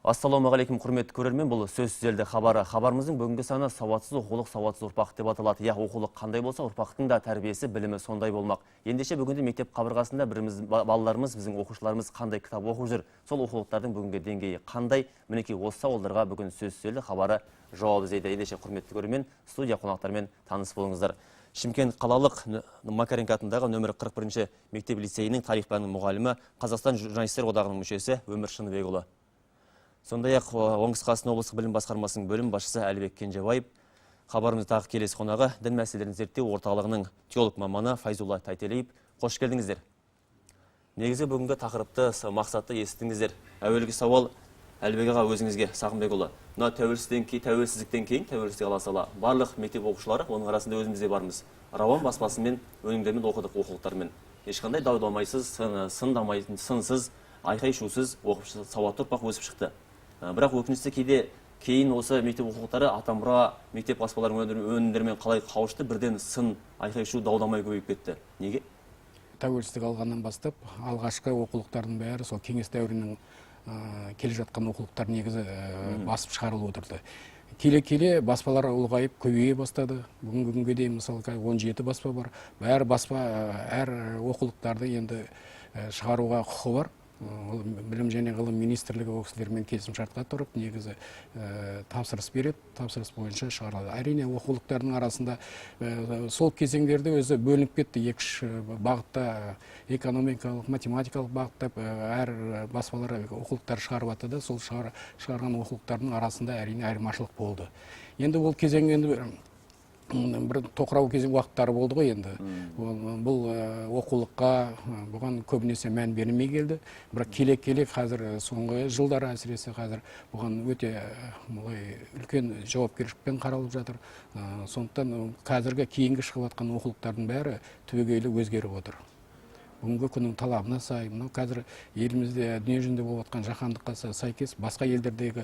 Ассалаумағалейкум, құрметті көрермен, бұл сөз түзелді хабары. Хабарымыздың бүгінгі саны сауатсыз оқулық, сауатсыз ұрпақ деп аталады. Оқулық қандай болса, ұрпақтың да тәрбиесі, білімі сондай болмақ. Ендеше бүгінде мектеп қабырғасында балаларымыз, біздің оқушыларымыз қандай кітап оқып жүр? Сол оқулықтардың бүгінгі деңгейі қандай? Мінекей осы сауалдарға бүгін сөз түзелді хабары жауап іздейді. Ендеше құрметті көрермен, студия қонақтарымен таныс болыңыздар. Шымкент қалалық Макаренко атындағы нөмірі 41 мектеп лицейінің тарих пәнінің мұғалімі, Қазақстан журналистер одағының мүшесі Өмір Шыныбекұлы. Сондай-ақ Оңтүстік Қазақстан облыстық білім басқармасының бөлім басшысы Әлібек Кенжебаев, хабарымыз тағы келесі қонағы дін мәселелерін зерттеу орталығының теолог маманы Файзулла Тайтелиев. Қош келдіңіздер. Негізі бүгінгі тақырыпты мақсатты естіңіздер. Әуелгі сауал Әлібек аға өзіңізге, Сағынбекұлы. Мына тәуелсіздіктен кейін тәуелсіздік ала сала барлық мектеп оқушылары, оның арасында өзіміз де бармыз. Рауан баспасымен, өнімдермен оқыдық оқулықтармен. Ешқандай дау-дамайсыз, сынсыз, айқай-шусыз оқып сауатты ұрпақ өсіп шықты. Бірақ өкінішті кейін осы мектеп оқулықтары атамұра мектеп баспаларының өнімдерімен қалай қауышты, бірден сын, айқай-шу, дау-дамай көбейіп кетті. Неге? Тәуелсіздік алғаннан бастап, алғашқы оқулықтардың бәрі сол кеңес дәуірінің келе жатқан оқулықтар негізі басып шығарылып отырды. Келе-келе баспалар ұлғайып көбейе бастады. Бүгінгі күнге дейін мысалы 17 баспа бар. Бәрі баспа, әр оқулықтарды енді шығаруға құқы бар. Білім және ғылым министрлігі оқушылармен келісімшартқа тұрып, негізі тапсырыс береді, тапсырыс бойынша шығарылады. Әрине оқулықтардың арасында сол кезеңдерде өзі бөлініп кетті. Екі бағытта, экономикалық, математикалық бағытта әр баспалар оқулықтар шығарып атты да, сол шығарған оқулықтардың арасында әрине айырмашылық болды. Енді ол кезең бір тоқырау кезең уақыттары болды ғой енді. Бұл оқулыққа бұған көбінесе мән берілмей келді. Бірақ келе-келе қазір соңғы жылдары әсіресе қазір бұған өте үлкен жауапкершілікпен қаралып жатыр. Сондықтан қазіргі кейінгі шығып жатқан оқулықтардың бәрі түбегейлі өзгеріп отыр. Бүгінгі күннің талабына сай, қазір елімізде дүние жүзінде болып жатқан жаһандыққа сәйкес басқа елдердегі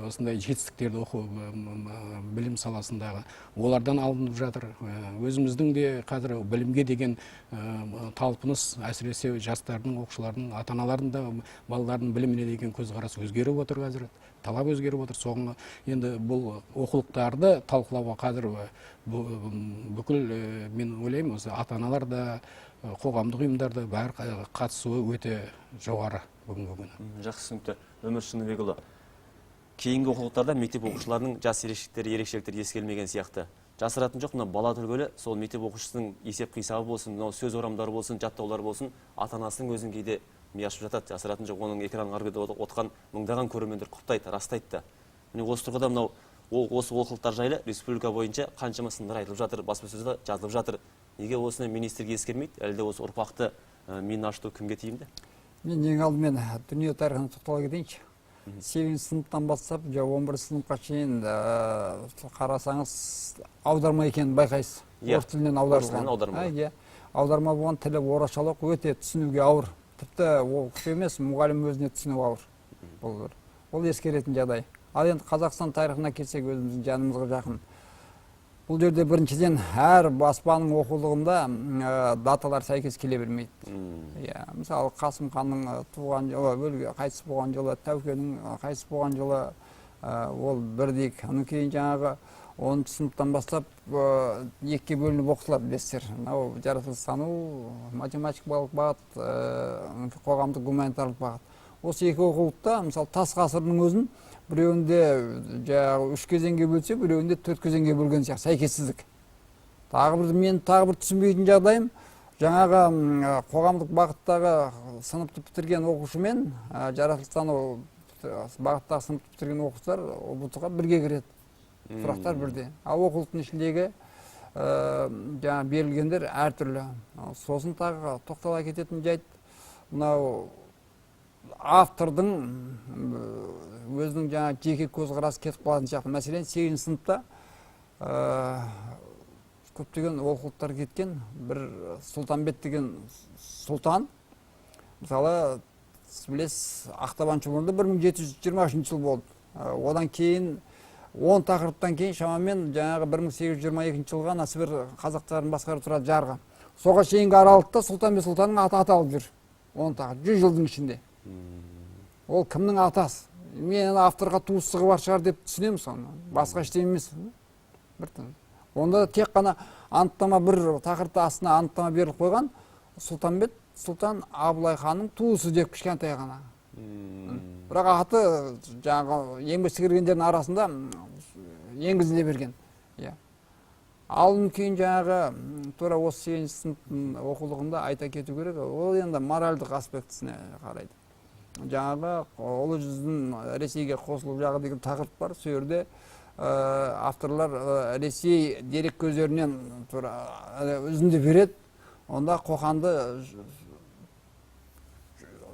осындай жетістіктерді оқу білім саласындағы олардан алынып жатыр. Өзіміздің де қазір білімге деген талпыныс, әсіресе жастардың, оқушылардың, ата-аналардың да балалардың біліміне деген көзқарас өзгеріп отыр қазір. Талап өзгеріп отыр. Соңғы енді бұл оқулықтарды талқылауға қазір бүкіл мен ойлаймын, осы ата-аналар да қоғамдық ұйымдарда бәрі қатысуы өте жоғары бүгінгі күні. Жақсы түсінікті. Өмір Шыныбекұлы, кейінгі оқулықтарда мектеп оқушыларының жас ерекшеліктері ескерілмеген сияқты. Жасыратын жоқ, бала түгілі сол мектеп оқушысының есеп-қисабы болсын, сөз орамдары болсын, жаттаулар болсын, ата-анасының өзін кейде ми ашып жатады. Жасыратын жоқ, оның экранның арғы бетінде отқан мыңдаған көрермендер құптайды, растайды. Осы тұрғыда осы оқулықтар жайлы республика бойынша қаншама сындар айтылып жатыр, баспасөзде жазылып жатыр. Неге осыны министрге ескермейді? Әлде осы ұрпақты миын аштыру кімге тиімді? Мен ең алдымен дүние тарихына тоқтала кетейінші. 8 сыныптан бастап, 11 сыныпқа шейін қарасаңыз, аударма екенін байқайсыз. Орыс тілінен аударылған. Аударма болған, тілі орысшалық өте түсінуге ауыр. Тіпті оқушы емес, мұғалім өзіне түсіну ауыр. Ол ескеретін жағдай. Ал енді Қазақстан тарихына келсек, өзіміздің жанымызға жақын. Бұл жерде біріншіден әр баспаның оқулығында даталар сәйкес келе бермейді. Мысалы Қасым ханның туған жылы, қайтыс болған жылы, Тәукенің қайтыс болған жылы ол бірдей. Оның кейін жаңағы 10 сыныптан бастап екіге бөлініп оқытылады білесіздер. Жаратылыстану, математикалық бағыт, қоғамдық гуманитарлық бағыт. Осы екі оқулықта, мысалы тас ғасырының өзін біреуінде 3 кезеңге бөлсе, біреуінде 4 кезеңге бөлген сияқты сәйкессіздік. Мен тағы бір түсінбейтін жағдайым, жаңағы қоғамдық бағыттағы сыныпты бітірген оқушымен жаратылыстану бағыттағы сыныпты бітірген оқушылар ұбт-ға бірге кіреді. Сұрақтар бірде. Ал оқулықтың ішіндегі берілгендер әртүрлі. Сосын тағы тоқтала кететін жайт, мынау автордың өзінің жеке көзқарасы кетіп қалатын сияқты. Мәселен, 8 сыныпта көптеген оқулықтар кеткен бір Сұлтанбет деген сұлтан. Мысалы, білесіз, Ақтабан шұбырында 1723 жыл болды. Одан кейін 10 тақырыптан кейін шамамен жаңағы 1822 жылға Насыбір қазақтарын басқарып тұрады жарға. Соға шейінгі аралықта Сұлтанбет сұлтанның аты аталып жүр. 10 тақырып, 100 жылдың ішінде. Ол кімнің атасы? мен авторға туыстығы бар шығар деп түсінемін соны. Басқа ештеңе емес. Онда тек қана анықтама бір тақырыпты астына анықтама беріліп қойған Сұлтанбет Сұлтан Абылай ханның туысы деп кішкентай ғана. Бірақ аты жаңағы еңбек сіңіргендердің арасында енгізіле берген. Ал кейін жаңағы тура осы 8-ші сыныптың оқулығында айта кету керек, ол енді моральдық аспектісіне қарайды. Жаңағы ұлы жүздің Ресейге қосылып жағы деген тақырып бар. Сол жерде авторлар Ресей дерек көздерінен үзінді береді. Онда қоқанды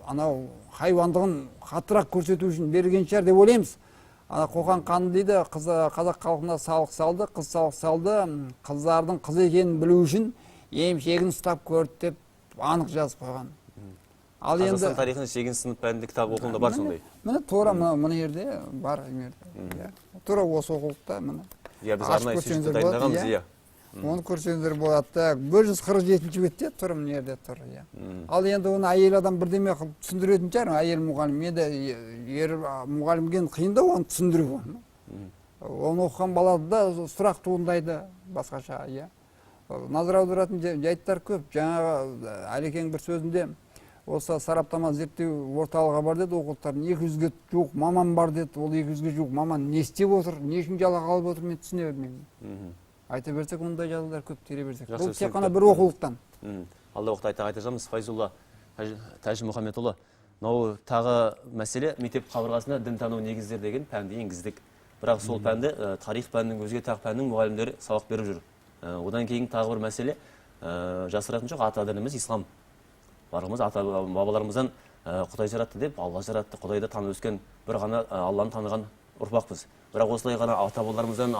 анау хайуандығын қаттырақ көрсету үшін берген шығар деп ойлаймыз. Қоқан қан дейді, қазақ халқына салық салды, қыз салық салды, қыздардың қыз екенін білу үшін емшегін ұстап көрді деп анық жазып қойған. Қазақстан тарихының 8-ші сынып пәнінде кітап оқуында бар сондай. Міне тура мына жерде бар. Тура осы оқулықта міне. Біз арнайы сюжетті дайындағанбыз, Оны көрсеңіздер болады. 147-ші бетте тұр, мына жерде тұр. Ал енді оны әйел адам бірдеме қылып түсіндіретін шығар, әйел мұғалім. Енді ер мұғалімген қиын да оны түсіндіру. Оны оқыған балада сұрақ туындайды басқаша. Назар аударатын жайттар көп. Жаңағы Әлекең бір сөзінде осы сараптама зерттеу орталығы бар деді, оқулықтардың 200-ге жуық маман бар деді. Ол 200-ге жуық маман не істеп отыр, не үшін жалақы алып отыр, мен түсіне бермеймін. Айта берсек, ондай жазулар көп тере берсек. Бұл тек қана бір оқулықтан. Алда уақытта айтамыз, Файзулла Тәжімұхамедұлы. Мынау тағы мәселе, мектеп қабырғасында дінтану негіздер деген пәнді енгіздік. Бірақ сол пәнді тарих пәнінің өзге тағы пәннің мұғалімдері сабақ беріп жүр. Одан кейін тағы бір мәселе, жасыратын жоқ, ата дініміз ислам. Барымыз ата бабаларымыздан Құдай жаратты деп, Алла жаратты, Құдайды танып өскен бір ғана Алланы таныған ұрпақпыз. Бірақ осылай ғана аталарымыздан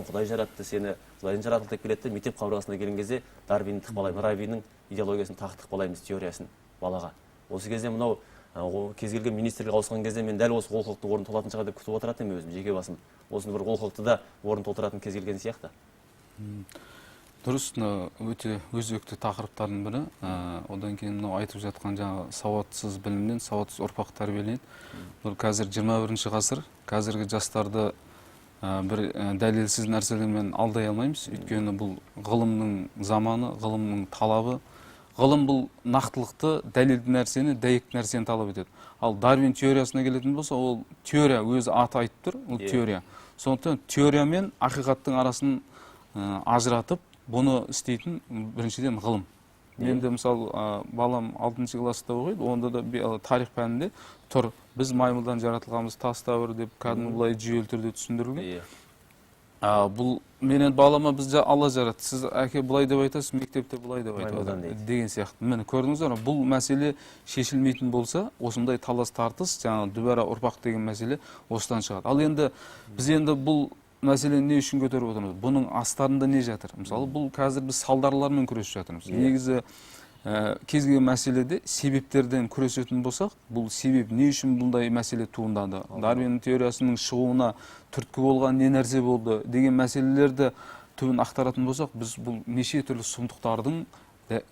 Құдай жаратты, сені Құдайдың жаратылды деп келеді, мектеп қабырғасына келген кезде Дарвинді тықпалаймыз, Равидің идеологиясын тықпалаймыз, теориясын балаға. Осы кезде мынау кез келген министрлік ауысқан кезде мен дәл осы олқылықты орын толатын шығар деп күтіп отыратын өзім, жеке басым. Осыны бір олқылықты да орын толтыратын кез келген сияқты. Дұрыс, өте өзекті тақырыптардың бірі. Одан кейін мынау айтып жатқан жаңа сауатсыз білімнен сауатсыз ұрпақ тәрбиеленеді. Бұл қазір 21-ші ғасыр, қазіргі жастарды бір дәлелсіз нәрселермен алдай алмаймыз. Өйткені бұл ғылымның заманы, ғылымның талабы. Ғылым бұл нақтылықты, дәлелді нәрсені, дәйекті нәрсені талап етеді. Ал Дарвин теориясына келетін болса, ол теория өзі аты айтып тұр, ол теория. Сондықтан теория мен ақиқаттың арасын ажыратып, бұны істейтін біріншіден ғылым. Мен де мысалы балам 6-шы класста оқиды, онда да тарих пәнінде тұр, біз маймылдан жаратылғанбыз, тас дәуірі деп кәдімгі былай жүйелі түрде түсіндірілген. Бұл менен балама біз Алла жаратты, сіз әке былай деп айтасыз, мектепте былай деп айтасыз деген сияқты. Міне көрдіңіздер, бұл мәселе шешілмейтін болса, осындай талас тартыс, жаңағы дүбәра ұрпақ деген мәселе осыдан шығады. Ал енді біз енді бұл мәселені не үшін көтеріп отырмыз? Бұның астарында не жатыр? Мысалы, бұл қазір біз салдарлармен күресіп жатырмыз. Негізі кез келген мәселеде себептерден күресетін болсақ, бұл себеп не үшін бұндай мәселе туындады? Дарвин теориясының шығуына түрткі болған не нәрсе болды деген мәселелерді түбін ақтаратын болсақ, біз бұл неше түрлі сұмдықтардың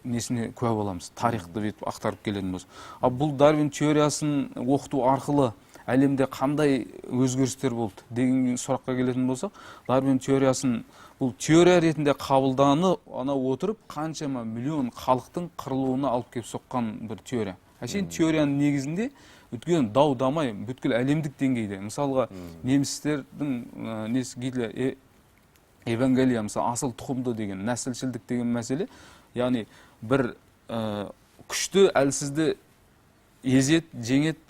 несіне куә боламыз. Тарихты бүйтіп ақтарып келетін болсақ. Ал бұл Дарвин теориясын оқыту арқылы әлемде қандай өзгерістер болды деген сұраққа келетін болсақ, Дарвин теориясын бұл теория ретінде қабылданы отырып, қаншама миллион халықтың қырылуына алып келіп соққан бір теория. Әшейін теорияның негізінде өткен дау-дамай бүткіл әлемдік деңгейде. Мысалға, немістердің Гитлер Евангелия, мысалы, асыл тұқымды деген, нәсілшілдік деген мәселе, яғни бір күшті әлсізді езет, жеңет,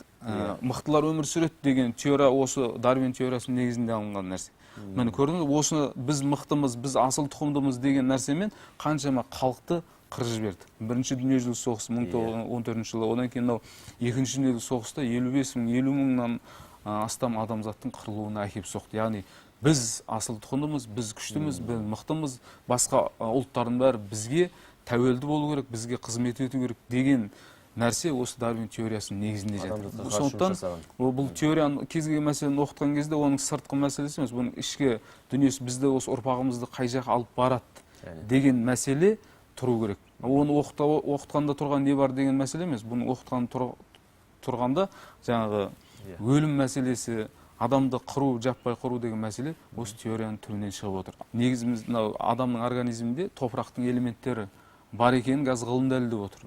мықтылар өмір сүреді деген теория осы Дарвин теориясының негізінде алынған нәрсе. Міне көрдіңіз, осыны біз мықтымыз, біз асыл тұқымдымыз деген нәрсемен қаншама халықты қырып жіберді. Бірінші дүниежүзілік соғыс 1914 жылы, одан кейін екінші дүниежүзілік соғыста 50 мыңнан астам адамзаттың қырылуына әкеліп соқты. Яғни біз асыл тұқымдымыз, біз күштіміз, біз мықтымыз, басқа ұлттардың бәрі бізге тәуелді болу керек, бізге қызмет ету керек деген нәрсе осы Дарвин теориясының негізінде жатыр. Сондықтан бұл теорияны кез келген мәселені оқытқан кезде оның сыртқы мәселесі емес, бұның ішкі дүниесі бізді осы ұрпағымызды қай жаққа алып барады деген мәселе тұру керек. Оны оқытқанда тұрған не бар деген мәселе емес. Бұны оқытқанда тұрғанда жаңағы өлім мәселесі, адамды қыру, жаппай қыру деген мәселе осы теорияның түрінен шығып отыр. Негізіміз адамның организмінде топырақтың элементтері бар екенін қазір ғылым дәлелдеп отыр.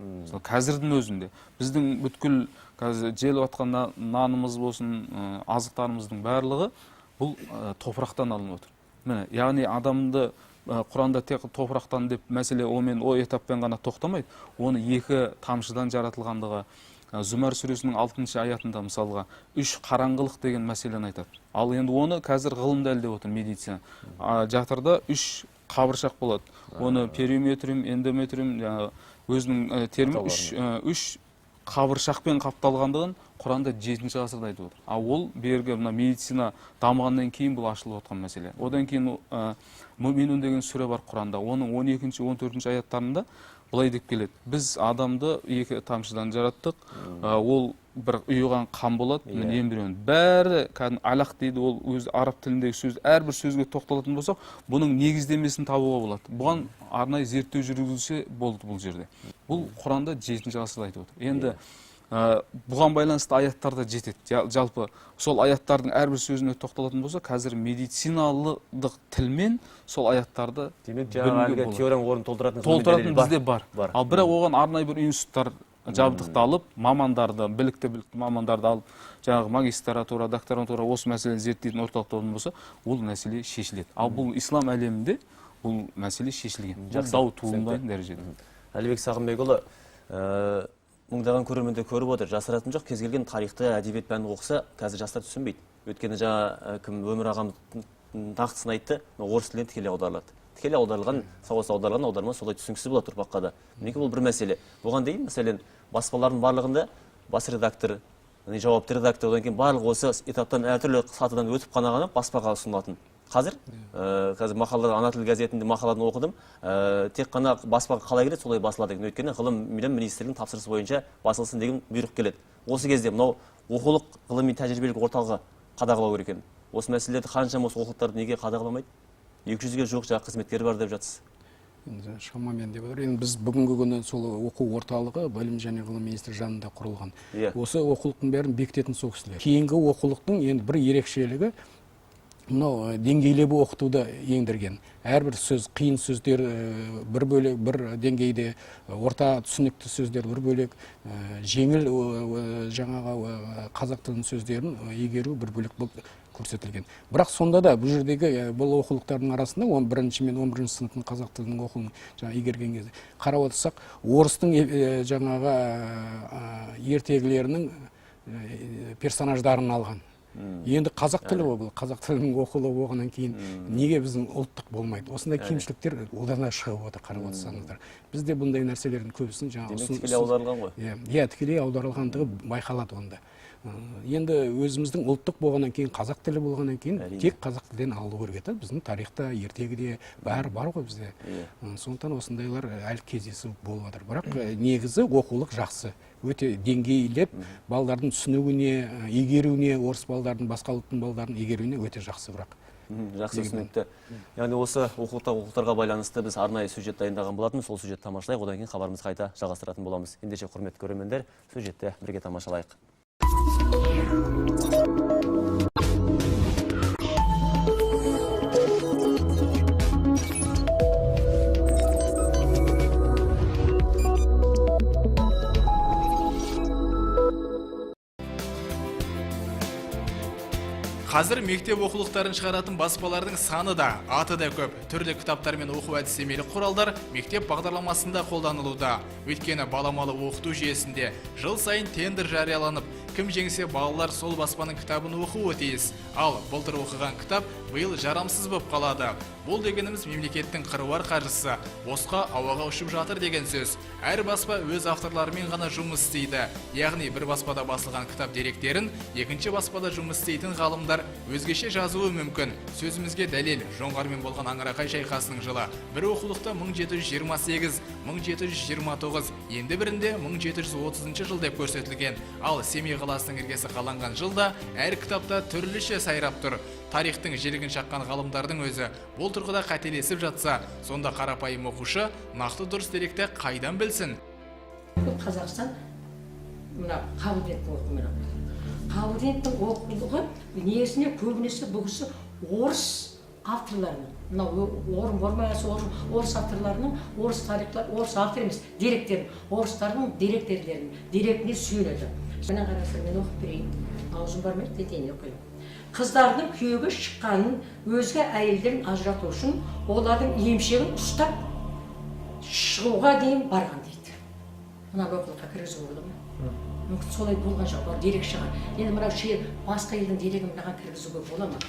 Қазірдің өзінде біздің бүткіл қазір желіп жатқан нанымыз болсын, азықтарымыздың барлығы бұл топырақтан алынып отыр. Міне, яғни адамды Құранда тек топырақтан деп мәселе омен о этаппен ғана тоқтамайды. Оны екі тамшыдан жаратылғандығы Зүмәр сүресінің 6-шы аятында мысалға 3 қараңғылық деген мәселені айтады. Ал енді оны қазір ғылым дәлелдеп отыр, медицина. Жатырда 3 қабыршақ болады. Оны периметриум, эндометриум, өзінің термі 3 қабыршақпен қапталғандығын Құранда 7-ші ғасырда айтып отыр. Ол бергі медицина дамығаннан кейін бұл ашылып отқан мәселе. Одан кейін Мүминун деген сүре бар Құранда. Оның 12-ші, 14-ші аяттарында былай деп келеді. Біз адамды 2 тамшыдан жараттық. Ол бір ұйыған қан болады, эмбрион. Бәрі алақ дейді, ол өз араб тіліндегі сөз, әрбір сөзге тоқталатын болсақ, бұның негіздемесін табуға болады. Бұған арнайы зерттеу жүргізілсе болды бұл жерде. Бұл Құранда 7-ші ғасырда айтып отыр. Енді бұған байланысты аяттар да жетеді. Жалпы сол аяттардың әрбір сөзіне тоқталатын болса, қазір медициналық тілмен сол аяттарды демек жаңағы теорияның орнын толтыратын бізде бар. Ал бірақ оған арнайы бір институттар жабдықталып, мамандарды, білікті мамандарды алып, жаңағы магистратура, докторантура осы мәселені зерттейтін орталықтар болса, ол мәселе шешіледі. Ал бұл ислам әлемінде бұл мәселе шешілген. Дау туындайтын дәрежеде. Әлібек Сағынбекұлы, мыңдаған көрерменде көріп отыр. Жасыратын жоқ, кез келген тарихты, әдебиет пәнін оқыса, қазір жастар түсінбейді. Өйткені жаңа кім Өмір ағамыз нақтысын айтты, орыс тілінен тікелей аударылады. Тікелей аударылған, сауатсыз аударылған аударма солай түсініксіз болады ұрпаққа да. Мінекей бұл бір мәселе. Бұған дейін, мәселен, баспалардың барлығында бас редактор, жауапты редактор, одан кейін барлық осы этаптан әртүрлі сатыдан өтіп қана баспаға ұсынылатын. Қазір мақалалар, ана тіл газетінде мақаланы оқыдым, тек қана баспаға қалай келеді, солай басылады екен. Өйткені ғылым министрлігінің тапсырысы бойынша басылсын деген бұйрық келеді. Осы кезде мынау оқулық ғылыми тәжірибелік орталығы қадағалау керек екен. Осы мәселелерді қаншама осы оқулықтарды неге қадағаламайды? 200-ге жоқ жаңа қызметкері бар деп жатсыз. Шамамен деп отыр. Енді біз бүгінгі күні сол оқу орталығы білім және ғылым министрлігі жанында құрылған. Осы оқулықтың бәрін бекітетін сол кісілер. Кейінгі оқулықтың енді бір ерекшелігі мынау деңгейлеп оқытуды ендірген. Әрбір сөз, қиын сөздер бір бөлек, бір деңгейде, орта түсінікті сөздер бір бөлек, жеңіл жаңағы қазақ тілінің сөздерін игеру бір бөлек көрсетілген. Бірақ сонда да бұл жердегі бұл оқулықтардың арасында 11-ші мен 11-ші сыныптың қазақ тілінің оқуын игерген кезде қарап отырсақ, орыстың жаңағы ертегілерінің персонаждарын алған. Енді қазақ тілі бұл, қазақ тілінің оқылып оғаннан кейін неге біздің ұлттық болмайды? Осындай кемшіліктер одан да шығып отыр, қарап отырсаңыздар. Бізде бұндай нәрселердің көбісін жаңағы тікелей аударылған ғой. Иә, тікелей аударылғандығы байқалады онда. Енді өзіміздің ұлттық болғаннан кейін, қазақ тілі болғаннан кейін тек қазақ тілден алу керек еді. Біздің тарихта, ертегіде бәрі бар ғой бізде. Сондықтан осындайлар әлі кездесіп болып жатыр. Бірақ негізі оқулық жақсы. Өте деңгейлеп, балдардың түсінуіне, игеруіне, орыс балдардың, басқа ұлттың балдардың игеруіне өте жақсы бірақ. Жақсы түсінікті. Яғни осы оқулықтарға байланысты біз арнайы сюжет дайындаған болатынбыз. Сол сюжетті тамашалайық, одан кейін хабарымызды қайта жалғастыратын боламыз. Ендеше құрметті көрермендер, сюжетті бірге тамашалайық. Қазір мектеп оқулықтарын шығаратын баспалардың саны да, аты да көп. Түрлі кітаптар мен оқу әдістемелік құралдар мектеп бағдарламасында қолданылуда. Өйткені баламалы оқыту жүйесінде жыл сайын тендер жарияланып, кім жеңсе балалар сол баспаның кітабын оқуы тиіс. Ал былтыр оқыған кітап биыл жарамсыз болып қалады. Бұл дегеніміз мемлекеттің қыруар қаржысы босқа ауаға ұшып жатыр деген сөз. Әр баспа өз авторларымен ғана жұмыс істейді. Яғни бір баспада басылған кітап деректерін екінші баспада жұмыс істейтін ғалымдар өзгеше жазуы мүмкін. Сөзімізге дәлел жоңғармен болған Аңырақай шайқасының жылы бір оқулықта 1728, 1729, енді бірінде 1730 жыл деп көрсетілген. Ал Семей қаласының іргесі қаланған жылда әр кітапта түрліше сайрап тұр. Тарихтың желігін шаққан ғалымдардың өзі бұл тұрғыда қателесіп жатса, сонда қарапайым оқушы нақты дұрыс деректі қайдан білсін? Қазақстан мына қабілетті оқымайды. Қабылдиновтың оқулығы негізінде көбінесе бұл кісі орыс авторларының, мынау орыс авторларының, орыс тарихлар, орыс автор емес, деректерін, орыстардың деректеріне сүйенеді. Мына қарасыр, мен оқып берейін, аузым бармайды, детейін оқиын. Қыздардың күйеуге шыққанын, өзге әйелдерін ажырату үшін олардың емшегін ұстап шығуға дейін барған дейді. Мына оқулыққа кіргізу болды ма? Мүмкін солай болған жоқ, бар дерек шығар. Енді мынау басқа елдің дерегін мынаған кіргізуге бола ма?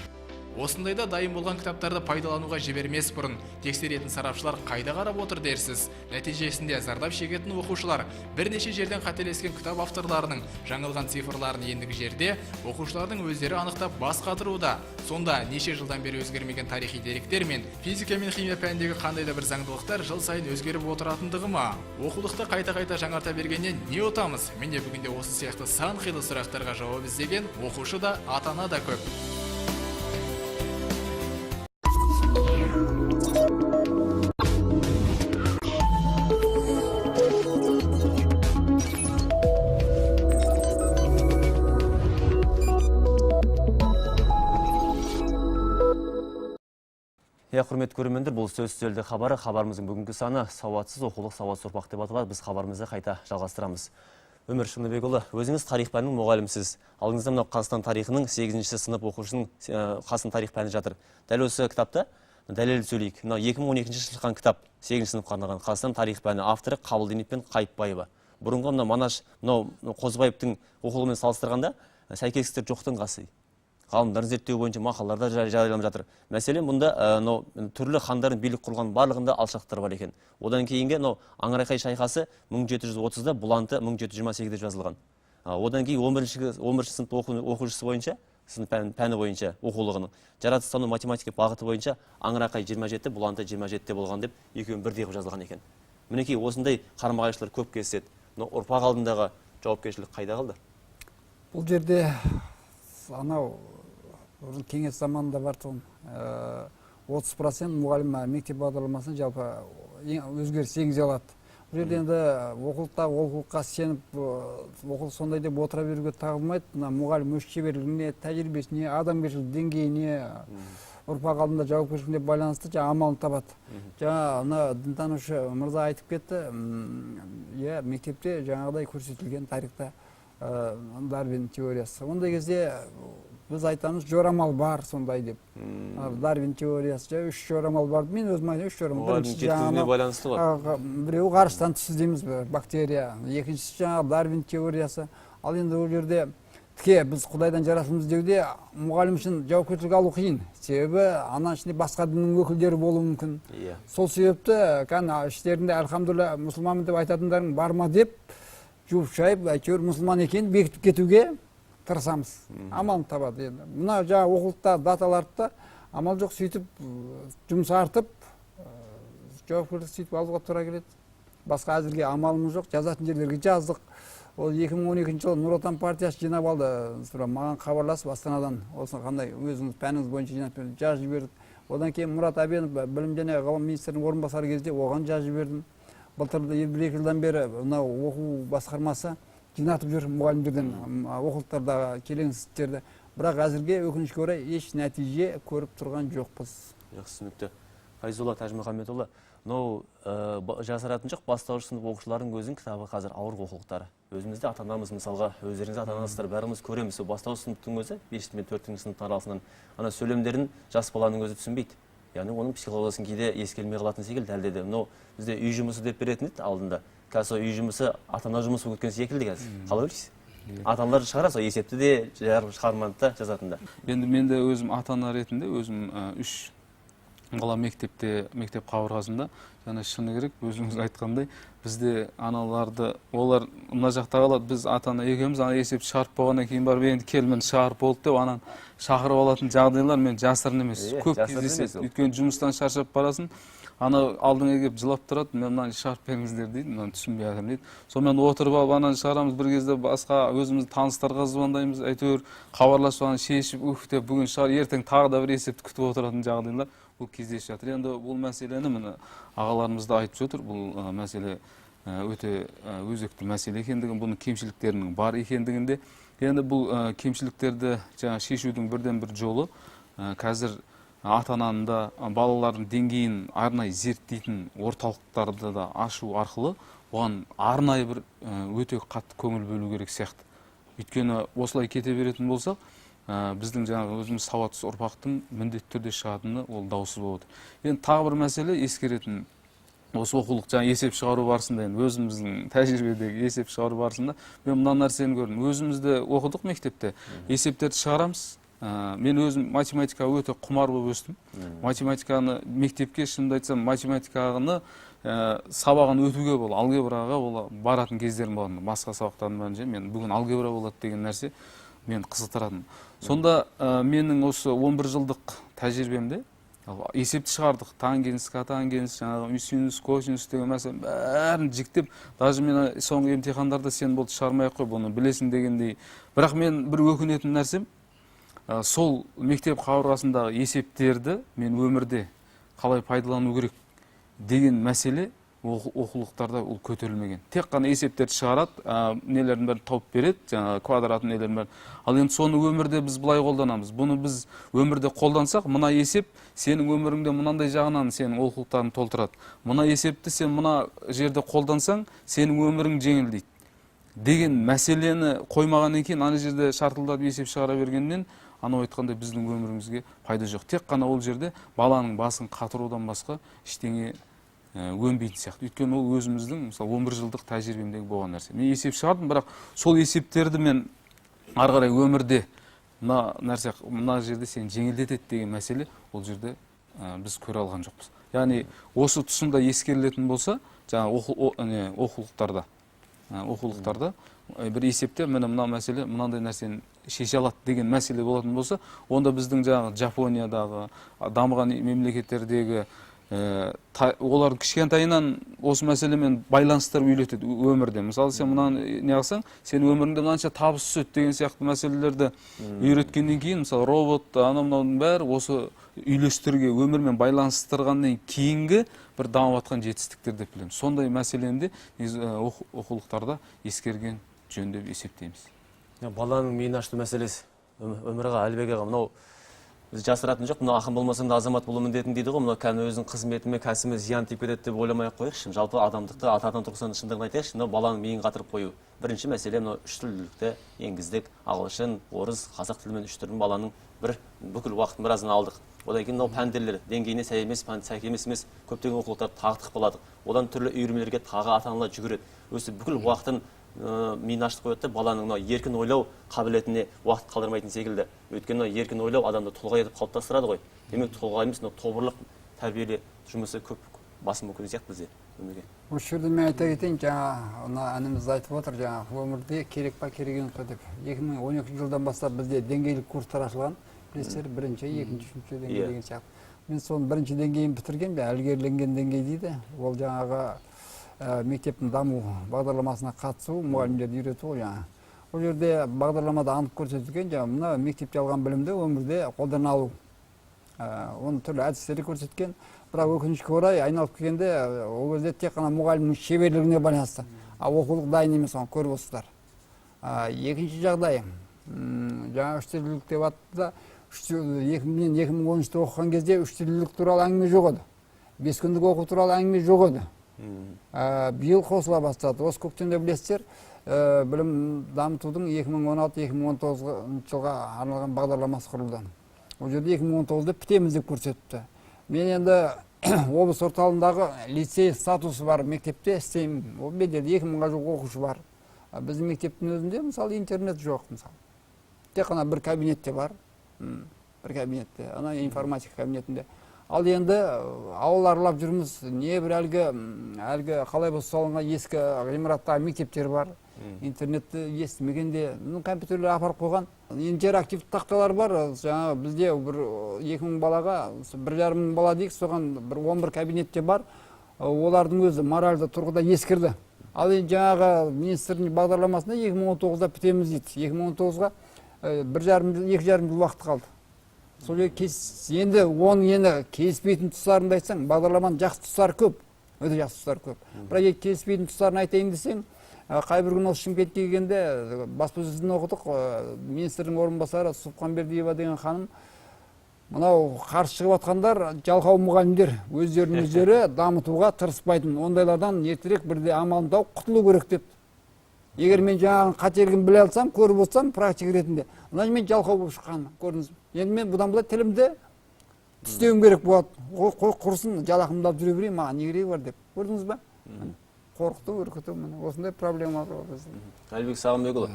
Осындайда дайын болған кітаптарды пайдалануға жібермес бұрын тексеретін сарапшылар қайда қарап отыр дерсіз. Нәтижесінде зардап шегетін оқушылар бірнеше жерден қателескен кітап авторларының жаңылған цифрларын ендігі жерде оқушылардың өздері анықтап бас қатыруда. Сонда неше жылдан бері өзгермеген тарихи деректер мен физика мен химия пәніндегі қандай да бір заңдылықтар жыл сайын өзгеріп отыратындығы ма? Оқулықты қайта-қайта жаңарта бергеннен не ұтамыз? Міне бүгінде осы сияқты сан қилы сұрақтарға жауап іздеген оқушы да, ата-ана да көп. Құрметті көрермендер, бұл сөз үстелді хабары. Хабарымыздың бүгінгі саны сауатсыз оқулық, сауатсыз ұрпақ деп аталады. Біз хабарымызды қайта жалғастырамыз. Өмір Шыныбекұлы, өзіңіз тарих пәнінің мұғалімсіз. Алдыңызда мынау Қазақстан тарихының 8-ші сынып оқушысының Қазақстан тарих пәні жатыр. Дәл осы кітапта дәлел сөйлейік. Мынау 2012 шыққан кітап, 8-ші сыныпқа арналған Қазақстан тарих пәні, авторы Қабылдинов пен Қайыпбаева. Бұрынғы Манаш Қозыбаевтың оқулығымен салыстырғанда сәйкестіктер жоқтың қасы. Ғалымдардың зерттеу бойынша мақалаларда жарияланып жатыр. Мәселен, мұнда түрлі хандардың билік құрған барлығында алшақтар бар екен. Одан кейінгі Аңырақай шайқасы 1730-да, Бұланты 1728-де жазылған. Одан кейін 11-ші сынып оқушысы бойынша, сынып пәні бойынша оқулығының жаратылыстану математика бағыты бойынша Аңырақай 27-де, Бұланты 27-де болған деп екеуін бірдей қылып жазылған екен. Мінекей осындай қарама-қайшылықтар көп кездеседі. Ұрпақ алдындағы жауапкершілік қайда қалды? Бұл жерде анау кеңес заманында бар тұғын 30% мұғалім мектеп бағдарламасына жалпы өзгеріс енгізе алады. Бұл жерде енді оқулыққа сеніп оқулық сондай деп отыра беруге тағылмайды. Мұғалім өз шеберлігіне, тәжірибесіне, адамгершілік деңгейіне, ұрпақ алдында жауапкершілігіне байланысты амалын табады. Жаңа дінтанушы мырза айтып кетті, мектепте жаңағыдай көрсетілген тарихта Дарвин теориясы. Ондай кезде біз айтамыз, жорамал бар сондай деп. Дарвин теориясы, 3 жорамал бар. Мен өзім айтам, 3 жорамал. Біреуі ғарыштан түсті дейміз, бактерия. Екіншісі жаңағы Дарвин теориясы. Ал енді ол жерде біз Құдайдан жаратылмыз деуде мұғалім үшін жауапкершілік алу қиын. Себебі ана ішінде басқа діннің өкілдері болуы мүмкін. Сол себепті іштерінде әлхамдулилля мұсылманмын деп айтатындарың бар ма деп жуып шайып, әйтеуір мұсылман екенін бекітіп кетуге тырысамыз. Амалын табады енді. Мына жаңа оқулықта, даталарда амал жоқ, сөйтіп жұмыс артып, жауапкершілік сөйтіп алуға тура келеді. Басқа әзірге амалымыз жоқ, жазатын жерлерге жаздық. Ол 2012 жылы Нұр Отан партиясы жинап алды. Маған хабарласып Астанадан осы қандай өзіңіз пәніңіз бойынша жинап жазып жібердік. Одан кейін Мұрат Әбенов білім және ғылым министрінің орынбасары кезде оған жазып жібердім. Былтыр 1-2 жылдан бері оқу басқармасы жинатып жүр мұғалімдерден оқулықтардағы келеңсіздіктерді. Бірақ әзірге өкінішке орай еш нәтиже көріп тұрған жоқпыз. Түсінікті. Файзолла Тәжмұхамедұлы, жасыратын жоқ, бастауыш сынып оқушылардың өзінің кітабы қазір ауыр оқулықтары. Өзімізде ата-анамыз мысалға, өздеріңізде ата-анасыздар, бәріміз көреміз. Бастауыш сыныптың өзі 5 мен 4 сыныптың арасынан ана сөйлемдерін жас баланың өзі түсінбейді. Яғни оның психологиясын кейде ескермей қалатын секілді дәлдеді. Бізде үй жұмысы деп беретін еді алдында. Қазір үй жұмысы ата-ана жұмысы өткен секілді қазір. Қалай ойлайсыз? Ата-аналар шығарады, есепті де шығарманы да жазатында. Енді мен де өзім ата-ана ретінде өзім 3 бала мектеп қабырғасында, және шыны керек, өзіңіз айтқандай, бізде аналарды, олар мына жақта қалады, біз ата-ана екеуміз есеп шығарып болғаннан кейін барып енді келмен шығарып болды деп анан шақырып алатын жағдайлар мен жасырын емес, көп кездеседі. Өйткені жұмыстан шаршап барасың, ана алдыңа келіп жылап тұрады, мен мынаны шығарып беріңіздер дейді, мынаны түсінбей жатырмын дейді. Сонымен отырып алып ананы шығарамыз, бір кезде басқа өзіміз таныстарға звондаймыз, әйтеуір хабарласып ананы шешіп, деп бүгін шығар, ертең тағы да бір есепті күтіп отыратын жағдайлар бұл кездесіп жатыр. Енді бұл мәселені міне ағаларымыз да айтып жатыр, бұл мәселе өте өзекті мәселе екендігін, бұның кемшіліктерінің бар екендігінде енді бұл кемшіліктерді жаңа шешудің бірден бір жолы қазір ата-ананың да балалардың деңгейін арнайы зерттейтін орталықтарды да ашу арқылы оған арнайы бір өте қатты көңіл бөлу керек сияқты. Өйткені осылай кете беретін болсақ, біздің жаңағы өзіміз сауатсыз ұрпақтың міндетті түрде шығатыны ол даусыз болып отыр. Енді тағы бір мәселе ескеретін, осы оқулық жаңа есеп шығару барысында, енді өзіміздің тәжірибедегі есеп шығару барысында мен мына нәрсені көрдім. Өзімізде оқыдық мектепте, есептерді шығарамыз. Мен өзім математикаға өте құмар болып өстім. Математиканы мектепке, шынымды айтсам, математиканы сабағын өтуге бол, алгебраға ол баратын кездерім болатын. Басқа сабақтардың бәрінде мен бүгін алгебра болады деген нәрсе мен қызықтыратын. Сонда менің осы 11 жылдық тәжірибемде есепті шығардық. Тангенс, котангенс, жаңағы синус, косинус деген мәселе бәрін жіктеп, даже мен соңғы емтихандарда сен болды шығармай-ақ қой, бұны білесің дегендей. Бірақ мен бір өкінетін нәрсем, сол мектеп қабырғасындағы есептерді мен өмірде қалай пайдалану керек деген мәселе оқулықтарда ол көтерілмеген. Тек қана есептерді шығарады, нелердің бәрін тауып береді, жаңағы квадратын нелердің бәрін. Ал енді соны өмірде біз былай қолданамыз. Бұны біз өмірде қолдансақ, мына есеп сенің өміріңде мынандай жағынан сенің олқылықтарын толтырады. Мына есепті сен мына жерде қолдансаң, сенің өмірің жеңілдейді деген мәселені қоймағаннан кейін, ана жерде шартылдап есеп шығара бергеннен, анау айтқандай біздің өмірімізге пайда жоқ. Тек қана ол жерде баланың басын қатырудан басқа ештеңе өнбейтін сияқты. Өйткені ол өзіміздің, мысалы, 11 жылдық тәжірибемдегі болған нәрсе. Мен есеп шығардым, бірақ сол есептерді мен ары қарай өмірде мына нәрсе, мына жерде сені жеңілдетеді деген мәселе ол жерде біз көре алған жоқпыз. Яғни осы тұсында ескерілетін болса, жаңа оқулықтарда бір есепте мына мәселе, мынандай нәрсені шеше алады деген мәселе болатын болса, онда біздің жаңағы Жапониядағы, дамыған мемлекеттердегі олардың кішкентайынан осы мәселемен байланыстырып үйлетеді өмірде. Мысалы, сен мынаны не қылсаң, сен өміріңде мынанша табыс түседі деген сияқты мәселелерді үйреткеннен кейін, мысалы, робот, анау-мынаудың бәрі осы үйлестіруге, өмірмен байланыстырғаннан кейінгі бір дамып жатқан жетістіктер деп білеміз. Сондай мәселені де оқулықтарда ескерген жөн деп есептейміз. Баланың миын ашу мәселесі, Өмір аға, Әлібек аға, мынау біз жасыратын жоқ, мына ақын болмасаң да азамат болу міндетің дейді ғой, мына кәні өзінің қызметіме, кәсібіме зиян тиіп кетеді деп ойламай-ақ қояйықшы. Жалпы адамдықты ата-анадан тұрғысынан шындығын айтайықшы, мынау баланың миын қатырып қою. Бірінші мәселе мынау үш тілділікті енгіздік, ағылшын, орыс, қазақ тілімен үш тілін баланың бүкіл уақытын біразын алдық. Одан кейін мынау пәндерлер деңгейіне сай емес, сәйкес емес көптеген оқулықтарды тағытық болады. Одан түрлі үйірмелерге тағы ата-аналар жүгіреді. Өсі бүкіл уақытын миын ашып қояды, баланың еркін ойлау қабілетіне уақыт қалдырмайтын секілді. Өйткені еркін ойлау адамды тұлға етіп қалыптастырады ғой. Демек тұлға емес, тобырлық тәрбиелі жұмысы көп басым мүмкін сияқты бізде өмірге. Осы жерде мен айта кетейін, жаңа ініміз айтып отыр, жаңа өмірде керек па керек емес па деп. 2012 жылдан бастап бізде деңгейлік курстар ашылған. Білесіздер, бірінші, екінші, үшінші деңгей деген сияқты. Мен соның бірінші деңгейін бітірген, ілгеріленген деңгей дейді. Ол жаңағы мектептің даму бағдарламасына қатысу, мұғалімдерді үйрету ғой жаңа. Ол жерде бағдарламада анық көрсетілген, жаңа мына мектепте алған білімді өмірде қолдана алу. Оны түрлі әдістері көрсеткен. Бірақ өкінішке орай айналып келгенде ол кезде тек қана мұғалімнің шеберлігіне байланысты. Оқулық дайын емес, оны көріп отырсыздар. Екінші жағдай, жаңа үштілділік деп атты да, 2013-те оқыған кезде үштілділік туралы әңгіме жоқ еді. 5 күндік оқу туралы әңгіме жоқ еді. Биыл қосыла бастады. Осы көктемде білесіздер, білім дамытудың 2016-2019 жылға арналған бағдарламасы құрылды. Ол жерде 2019-да бітеміз деп көрсетіпті. Мен енді облыс орталығындағы лицей статусы бар мектепте істеймін. Ол беделді 2000-ға жуық оқушы бар. Біздің мектептің өзінде мысалы интернет жоқ мысалы. Тек қана бір кабинетте бар. Бір кабинетте, ана информатика кабинетінде. Ал енді ауыл аралап жүрміз, не бір әлгі қалай болса салынған ескі ғимараттағы мектептер бар. Интернетті естімегенде, компьютерлер апарып қойған. Интерактивті тақталар бар. Жаңа бізде бір 2000 балаға, 1,5 бала дейік, соған бір 11 кабинетте бар. Олардың өзі моральды тұрғыда ескірді. Ал енді жаңағы министрдің бағдарламасында 2019-да бітеміз дейді. 2019-ға 1,5-2 жыл уақыт қалды. Сол енді оның келіспейтін тұстарында айтсаң, бағдарламаның жақсы тұстары көп, өте жақсы тұстары көп. Бірақ келіспейтін тұстарын айтайын десең, Қай бір күні осы Шымкентке келгенде баспасөзден оқыдық, министрдің орынбасары Субханбердиева деген ханым, мынау қарсы шығып жатқандар жалқау мұғалімдер, өздері дамытуға тырыспайтын, ондайлардан ертерек бірде амалын тауып құтылу керек деп. Егер мен жаңағы қателігін біле алсам, көріп отырсам практик ретінде, мына мен жалқау болып шыққанмын, көрдіңіз. Енді мен бұдан былай тілімді тістеуім керек болады. Құрсын, жалақымды алып жүре берейін, маған не керегі бар деп. Көрдіңіз ба? Қорқыту, үркіту, осындай проблема бар бізде. Әлібек Сағынбекұлы,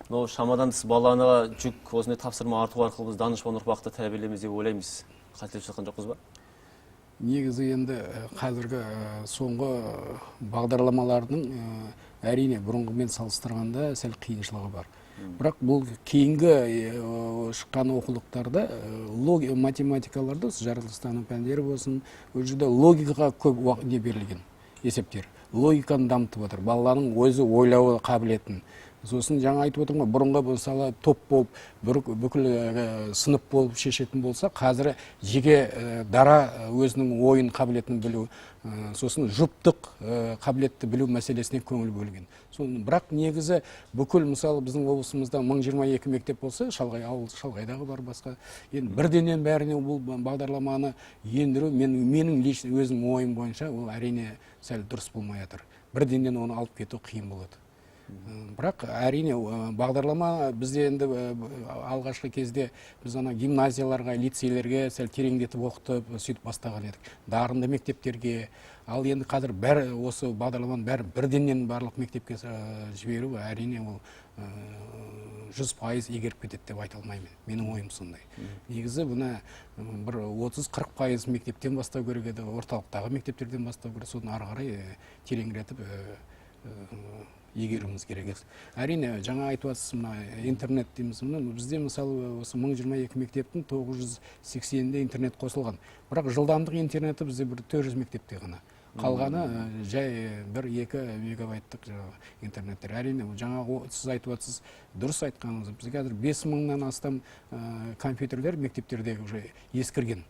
мынау шамадан тыс балаға жүк осындай тапсырма арту арқылы біз данышпан ұрпақты тәрбиелейміз деп ойлаймыз. Қателесіп жатқан жоқпыз ба? Негізі енді қазіргі соңғы бағдарламалардың әрине бұрынғымен салыстырғанда сәл қиыншылығы бар. Бірақ бұл кейінгі шыққан оқулықтарда математикаларда, жаратылыстану пәндері болсын, ол жерде логикаға көп не берілген есептер. Логиканы дамытып отыр, балалардың өзі ойлауы қабілетін. Сосын жаңа айтып отырмын, бұрынғы мысалы топ болып, бүкіл сынып болып шешетін болса, қазір жеке дара өзінің ойын қабілетін білу, сосын жұптық қабілетті білу мәселесіне көңіл бөлген. Бірақ негізі бүкіл мысалы біздің облысымызда 1022 мектеп болса, шалғайдағы бар басқа. Енді бірденен бәріне бұл бағдарламаны ендіру, менің өзім ойым бойынша, ол әрине сәл дұрыс болмай жатыр. Бірденен оны алып кету қиын болады. Бірақ әрине бағдарлама бізде енді алғашқы кезде біз гимназияларға, лицейлерге сәл тереңдетіп оқытып, сөйтіп бастаған едік. Дарынды мектептерге, ал енді қазір осы бағдарламаның бәрі бірденнен барлық мектепке жіберу, әрине ол 100% егеріп кетеді деп айта алмаймын. Менің ойым сондай. Негізі бұны бір 30-40% мектептен бастау керек еді, орталықтағы мектептерден бастау керек, соны ары қарай тереңіретіп егеруіміз керек. Әрине, жаңа айтып жатсыз, интернет дейміз, бізде мысалы осы 1022 мектептің 980-де интернет қосылған. Бірақ жылдамдық интернеті бізде бір 400 мектепте ғана. Қалғаны жай 1-2 мегабайттық интернеттер. Әрине, жаңа сіз айтып жатсыз, дұрыс айтқаныңыз. Біз қазір 5000-нан астам компьютерлер мектептердегі уже ескірген.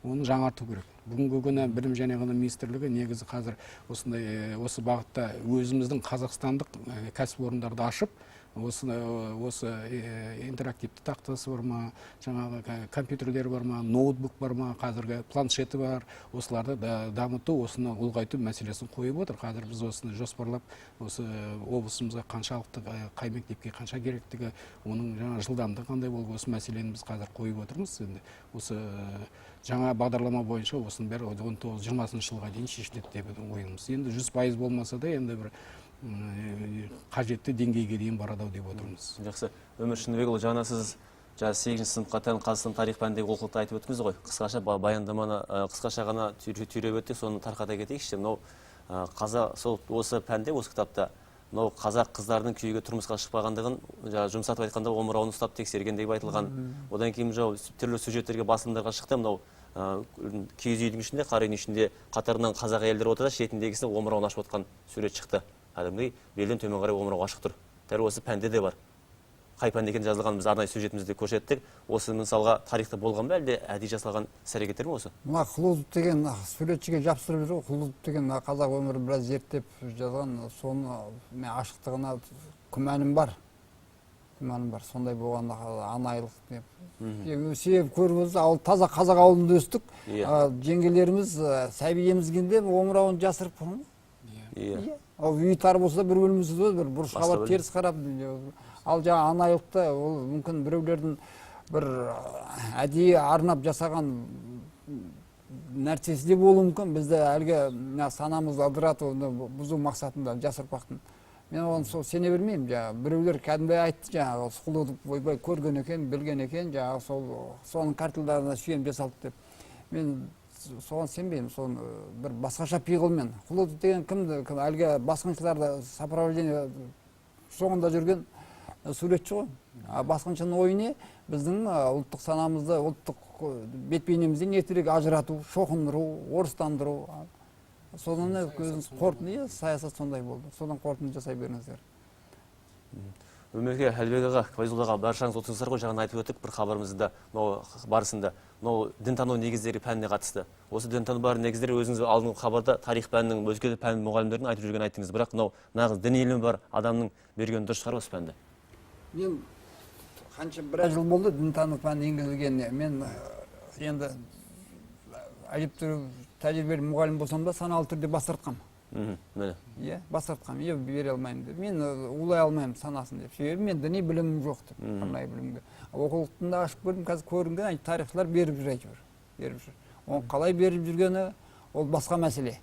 Оны жаңарту керек. Бүгінгі күні білім және ғылым министрлігі негізі қазір осы бағытта өзіміздің қазақстандық кәсіпорындарды ашып, осы интерактивті тақтасы бар ма, жаңағы компьютерлер бар ма, ноутбук бар ма, қазіргі планшеті бар, осыларды дамыту, осыны ұлғайту мәселесін қойып отыр. Қазір біз осыны жоспарлап, осы облысымызға қаншалықты қай мектепке қанша керектігі, оның жаңа жылдамдығы қандай болып, осы мәселені біз қазір қойып отырмыз. Осы жаңа бағдарлама бойынша осының бәрі 19-20 жылға дейін шешіледі деп ойымыз. Енді 100% болмаса да, енді бір қажетті деңгейге дейін барады деп отырмыз. Жақсы. Өмір Шыныбекұлы, жаңа сіз 8-ші сыныпқа тән Қазақстан тарих пәніндегі олқылықты айтып өттіңіз ғой. Қысқаша баяндаманы қысқаша ғана түйреп өтті, соны тарқата кетейікші. Мынау осы пәнде, осы кітапта мынау қазақ қыздарының күйеуге тұрмысқа шықпағандығын жұмсатып айтқанда омырауын ұстап тексергендегі айтылған. Одан кейін түрлі сюжеттерге басылымдарға шықты. Мынау киіз үйдің ішінде, қара үйдің ішінде қатарынан қазақ әйелдер отырса, шетіндегісі омырауын ашып отқан сурет шықты. Кәдімгідей белден төмен қарай омырау ашық тұр. Дәл осы пәнде де бар. Қай пәнде екенін жазылған біз арнайы сюжетімізде көрсеттік. Осы мысалға тарихта болған ба, әлде әдейі жасалған іс-әрекеттер ме осы? Мына Құлұзов деген суретшіге жапсырып жүр. Құлұзов деген қазақ өмірін біраз зерттеп жазған, соны мен ашықтығына күмәнім бар. Сондай болғанда анайылық деп. Себебі көріп отырсыз, таза қазақ ауылында өстік. Жеңгелеріміз сәбиемізгенде омырауын жасырып тұрмын. Үй тар болса бір бөлмесі бір бұрышқа барып теріс қарап. Ал жаңа анайылықта ол мүмкін біреулердің бір әдейі арнап жасаған нәрсесі де болуы мүмкін. Бізді әлгі санамызды адырату бұзу мақсатында жас ұрпақтың. Мен оны сене бермеймін. Біреулер кәдімгі айтты, Құлұзов ойбай көрген екен, білген екен, соның картылдарына сүйем жасалды деп. Мен соған сенбеймін, соны бір басқаша пиғылмен. Құлұзов деген кімді, әлгі басқыншыларды сопровождение соңында жүрген суретші ғой. Басқыншының ойыны біздің ұлттық санамызды, ұлттық бет-бейнемізден ертерек ажырату, шоқындыру, орыстандыру. Содан қорытынды, саясат сондай болды. Содан қорытынды жасай беріңіздер. Өмірге Әлбек аға, Файзолла аға, баршаңыз отырсыздар ғой, жаңа айтып өттік бір хабарымызда, барысында, дінтану негіздері пәніне қатысты. Осы дінтану бар негіздері өзіңіз алдыңғы хабарда тарих пәнінің, өзге де пән мұғалімдерінің айтып жүрген айттыңыз. Бірақ нағыз діни ілімі бар адамның берген дұрыс шығар осы пәнді. Мен қанша бір жыл болды дінтану пәні енгізілгеніне. Мен енді әжептәуір тәжірибелі мұғалім болсам да саналы түрде бас тартқам. Иә, бас тартқам. Иә, бере алмаймын деп. Мен улай алмаймын санасын деп. Себебі мен діни білімім жоқ деп. Арнайы білімге. Оқулықтың да ашып көрдім, қазір көрінген тарихшылар беріп жүр әйтеуір. Беріп жүр. Оның қалай беріп жүргені ол басқа мәселе.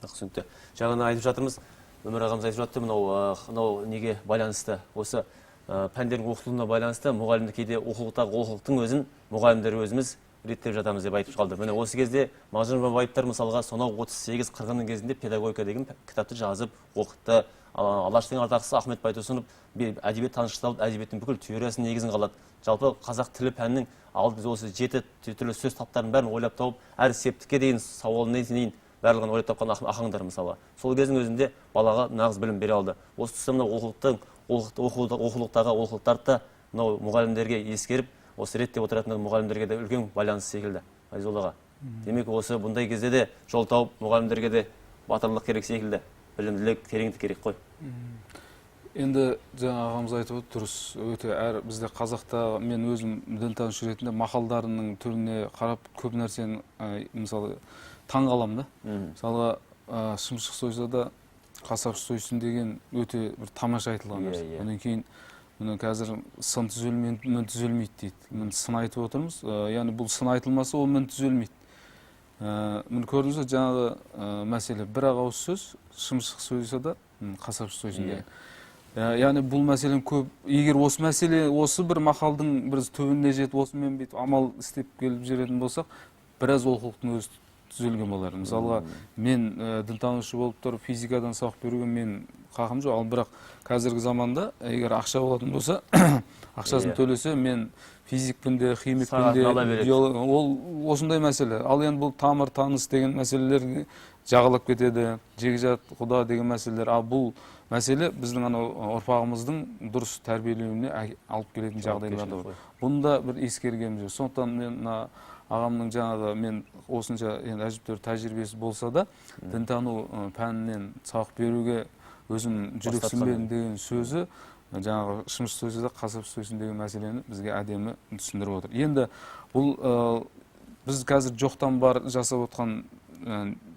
Түсінікті. Жаңа айтып жатырмыз, Өмір ағамыз айтып жатты, мынау неге байланысты? Осы пәндердің оқытылуына байланысты мұғалімді кейде оқулықтың өзін мұғалімдер өзіміз реттеп жатамыз деп айтып қалды. Міне осы кезде Мағжан Жұмабаевтар мысалға сонау 38-40-ның кезінде педагогика деген кітапты жазып оқытты. Алаштың ардақтысы Ахмет Байтұрсынов әдебиет танышышталып, әдебиеттің бүкіл теориясының негізін қалады. Жалпы қазақ тілі пәнінің алды осы 7 түрлі сөз таптарын бәрін ойлап тауып, әр септікке дейін сауалына дейін барлығын ойлап тапқан ахаңдар мысалы. Сол кездің өзінде балаға нағыз білім бере алды. Осы тұста мынау оқулықтағы олқылықтарды мынау мұғалімдерге ескеріп, осы ретте отыратын мұғалімдерге де үлкен байланыс секілді. Файзолла аға. Демек осы бұндай кезде де жол тауып мұғалімдерге де батырлық керек секілді. Білімділік, тереңдік керек қой. Енді жаңа ағамыз айтып отыр, дұрыс, өте бізде қазақта мен өзім дінтанушы ретінде мақалдарының түріне қарап көп нәрсені мысалы таң қалам да. Мысалға шымшық сойса да қасапшы сойсын деген өте бір тамаша айтылған нәрсе. Одан кейін қазір сын түзелмейді, мін түзелмейді дейді. Мін сын айтып отырмыз. Яғни бұл сын айтылмаса, ол мін түзелмейді. Мін көрдіңіз бе жаңағы мәселе бір ауыз сөз, шымшық сойса да қасапшы сойсын деген. Яғни бұл мәселен көп, егер осы мәселе, осы бір мақалдың бір төбіне жетіп, осымен бүйтіп амал істеп келіп жүретін болсақ, біраз олқылықтың өзі түзелген болар. Мысалға, мен дінтанушы болып тұрып, физикадан сабақ беруге мен қақым жоқ, ал бірақ қазіргі заманда, егер ақша болатын болса, ақшасын төлесе, мен физикпін де, химикпін де, ол осындай мәселе. Ал енді бұл тамыр, таныс деген мәселелер жағалап кетеді, жекжат, құда деген мәселелер. Ал бұл мәселе біздің ұрпағымыздың дұрыс тәрбиеленуіне алып келетін жағдайлар да бар. Бұнда бір ескергеніміз жоқ. Сондықтан мен ағамның жаңағы мен осынша әжептәуір тәжірибесі болса да, дінтану пәнінен сабақ беруге өзім жүрексінбедім деген сөзі, жаңағы шымшық сойса да қасапшы сойсын деген мәселені бізге әдемі түсіндіріп отыр. Енді бұл біз қазір жоқтан бар жасап отқан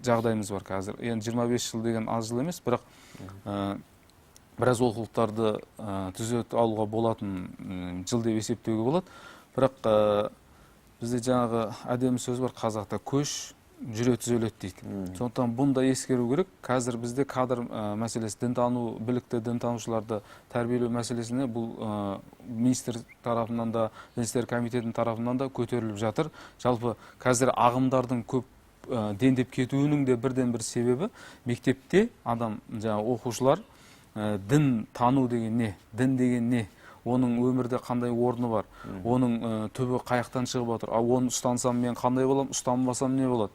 жағдайымыз бар қазір. Енді 25 жыл деген аз жыл емес, бірақ біраз олқылықтарды түзетіп алуға болатын жыл деп есептеуге болады. Бірақ бізде жаңағы әдемі сөз бар қазақта, көш жүре түзеледі дейді. Сондықтан бұнда ескеру керек. Қазір бізде кадр мәселесі, дінтану, білікті дінтанушыларды тәрбиелеу мәселесіне бұл министр тарапынан да, Дін істері комитетінің тарапынан да көтеріліп жатыр. Жалпы қазір ағымдардың көп дендеп кетуінің де бірден бір себебі мектепте адам, оқушылар дін тану деген не, дін деген не, оның өмірде қандай орны бар, оның түбі қаяқтан шығып отыр, оны ұстансам мен қандай болам, ұстанбасам не болады,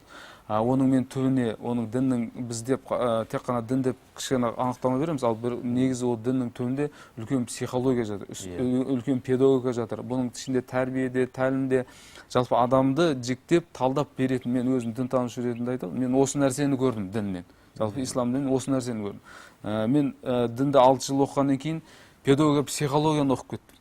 оның мен түбіне, оның діннің біз деп тек қана дін деп кішкене анықтама береміз, ал бір негізі ол діннің түбінде үлкен психология жатыр, үлкен педагогика жатыр. Бұның ішінде тәрбиеде, тәлімде жалпы адамды жіктеп талдап беретін, мен өзім дінтанушы ретінде айтамын, мен осы нәрсені көрдім діннен. Жалпы исламнан осы нәрсені көрдім. Мен дінді 6 жыл оқығаннан кейін педагогика психологияны оқып кеттім.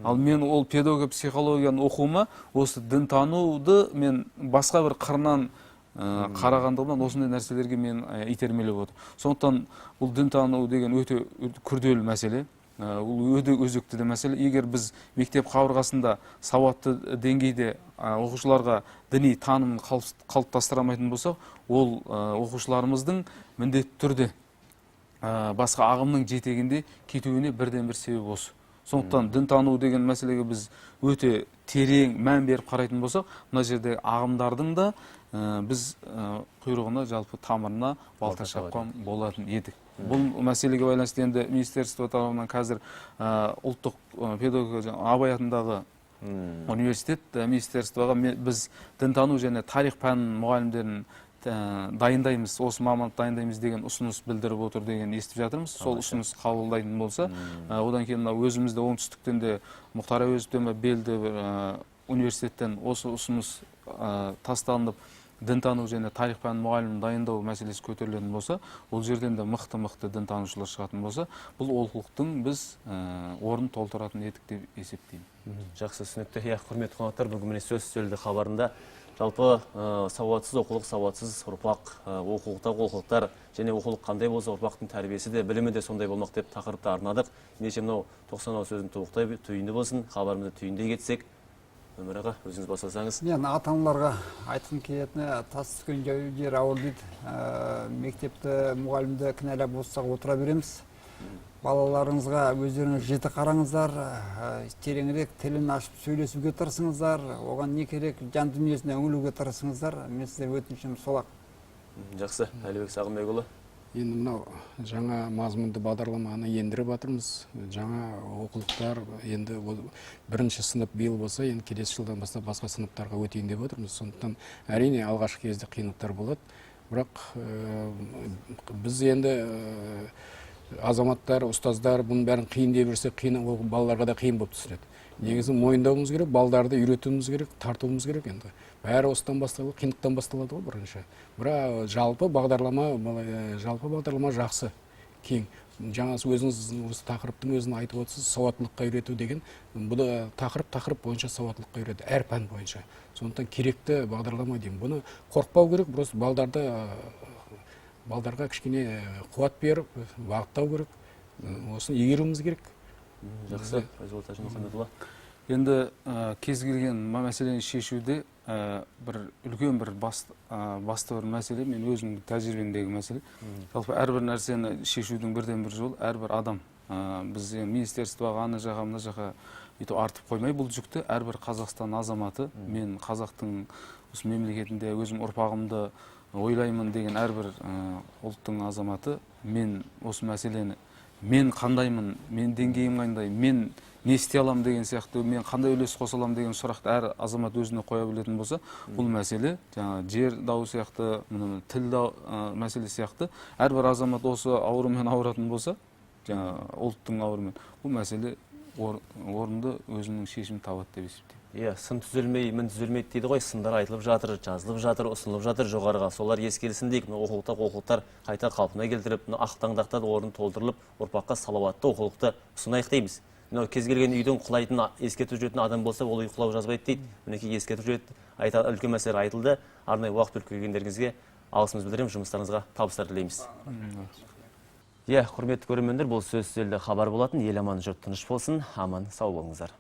Ал мен ол педагогика психологияны оқуыма осы дінтануды мен басқа бір қырынан қарағандығымнан осындай нәрселерге мен итермелеп отыр. Сондықтан бұл дінтану деген өте күрделі мәселе. Ол өте өзекті де мәселе. Егер біз мектеп қабырғасында сауатты деңгейде оқушыларға діни танымын қалыптастыра алмайтын болсақ, ол оқушыларымыздың міндетті түрде басқа ағымның жетегінде кетуіне бірден бір себеп осы. Сондықтан дінтану деген мәселеге біз өте терең мән беріп қарайтын болсақ, мына жерде ағымдардың да біз құйрығына, жалпы тамырына балта шапқан болатын едік. Бұл мәселеге байланысты енді министерство тарапынан қазір ұлттық педагогика Абай атындағы университет министерствоға біз дінтану және тарих пәнінің мұғалімдерін дайындаймыз, осы мамандық дайындаймыз деген ұсыныс білдіріп отыр деген естіп жатырмыз. Сол ұсыныс қабылдайтын болса, одан кейін өзімізде оңтүстіктен де Мұхтар Әуезовтен белді бір университеттен осы ұсыныс тасталынып, дінтану және тарих пәні мұғалімін дайындау мәселесі көтерілетін болса, ол жерден де мықты дінтанушылар шығатын болса, бұл олқылықтың біз орнын толтыратын едік деп есептеймін. Жақсы, түсінікті. Құрметті қонақтар, бүгін міне сөз сөйледі хабарында жалпы сауатсыз оқулық, сауатсыз ұрпақ, оқулықтағы олқылықтар және оқулық қандай болса ұрпақтың тәрбиесі де, білімі де сондай болмақ деп тақырыпты арнадық. Ендеше мынау 90 сөздің толықтай түйінді болсын, хабарымызды түйіндей кетсек, Өмір аға, өзіңіз бастасаңыз. Мен ата-аналарға айтқым келетіні, тас түскен жер ауыр дейді. Мектепті, мұғалімді кінәлап осыға отыра береміз. Балаларыңызға өздеріңіз жіті қараңыздар, тереңірек тілін ашып сөйлесуге тырысыңыздар, оған не керек, жан дүниесіне үңілуге тырысыңыздар. Мен сіздер өтінішім сол-ақ. Жақсы, Әлібек Сағынбекұлы. Енді мынау жаңа мазмұнды бағдарламаны ендіріп жатырмыз. Жаңа оқулықтар енді бірінші сынып биыл болса, енді келесі жылдан бастап басқа сыныптарға өтейін деп отырмыз. Сондықтан әрине алғашқы кезде қиындықтар болады. Бірақ біз енді азаматтар, ұстаздар бұның бәрін қиын деп жүрсе, ол балаларға да қиын болып түсіреді. Негізі мойындауымыз керек, балдарды үйретуіміз керек, тартуымыз керек енді. Бәрі осыдан басталады, қиындықтан басталады ғой бірінші. Бірақ жалпы бағдарлама жақсы, кең. Жаңа өзіңіз осы тақырыптың өзін айтып отырсыз, сауаттылыққа үйрету деген. Бұл тақырып бойынша сауаттылыққа үйретеді, әр пән бойынша. Сондықтан керекті бағдарлама деймін. Бұны қорықпау керек, просто балдарға кішкене қуат беріп, бағыттау керек. Осыны игеруіміз керек. Жақсы, Айзолат Мұхамедұлы. Енді кез келген мәселені шешуде бір үлкен бір басты бір мәселе, мен өзімнің тәжірибемдегі мәселе. Жалпы әрбір нәрсені шешудің бірден бір жолы әрбір адам. Біз министерствоға, ана жаққа, мына жаққа өйтіп артып қоймай бұл жүкті әрбір Қазақстан азаматы, мен қазақтың осы мемлекетінде өзім ұрпағымды ойлаймын деген әрбір ұлттың азаматы, мен осы мәселені мен қандаймын, мен деңгейім қандай, мен не істей алам деген сияқты, мен қандай үлес қоса алам деген сұрақты әр азамат өзіне қоя білетін болса, бұл мәселе жаңа жер дауы сияқты, тіл мәселе сияқты, әрбір азамат осы аурумен ауыратын болса, жаңа ұлттың аурумен, бұл мәселе орынды өзінің шешімін табады деп есептеймін. Сын түзелмей, мін түзелмейді дейді ғой, сындар айтылып жатыр, жазылып жатыр, ұсынылып жатыр жоғарыға. Солар ескерілсін дейік, оқулықтар қайта қалпына келтіріп, ақтаңдақта орын толтырылып, ұрпаққа салауатты оқулықты ұсынайық дейміз. Кез келген үйдің құлайтын ескертіп жүретін адам болса, ол үй құлау жазбайды дейді. Мінекей ескертіп жүретін үлкен мәселелер айтылды. Арнайы уақыт бөліп келгендеріңізге алғысымызды білдіреміз, жұмыстарыңызға табыстар тілейміз. Құрметті көрермендер, бұл сөз сөйледі хабар болатын. Ел аман, жұрт тыныш болсын, аман сау болыңыздар.